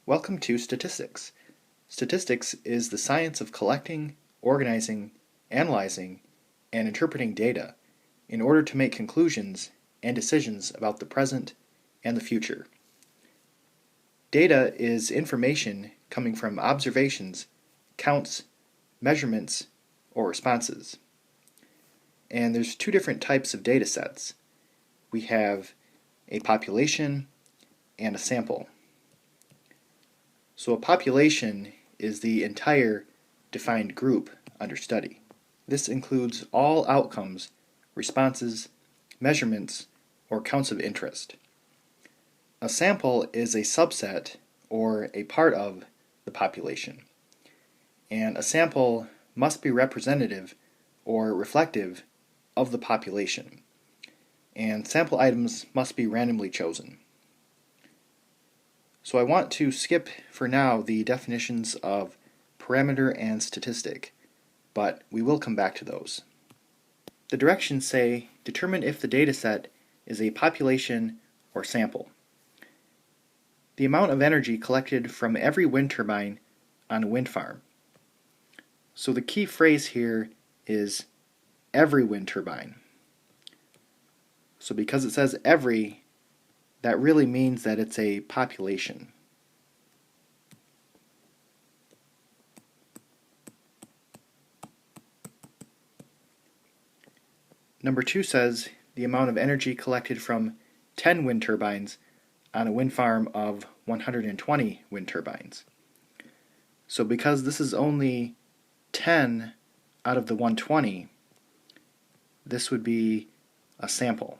Welcome to statistics. Statistics is the science of collecting, organizing, analyzing, and interpreting data in order to make conclusions and decisions about the present and the future. Data is information coming from observations, counts, measurements, or responses. And there's two different types of data sets. We have a population and a sample. So a population is the entire defined group under study. This includes all outcomes, responses, measurements, or counts of interest. A sample is a subset or a part of the population, and a sample must be representative or reflective of the population, and sample items must be randomly chosen. So I want to skip for now the definitions of parameter and statistic, but we will come back to those. The directions say determine if the dataset is a population or sample. The amount of energy collected from every wind turbine on a wind farm. So the key phrase here is every wind turbine. So because it says every, that really means that it's a population. Number 2 says the amount of energy collected from 10 wind turbines on a wind farm of 120 wind turbines. So because this is only 10 out of the 120, this would be a sample.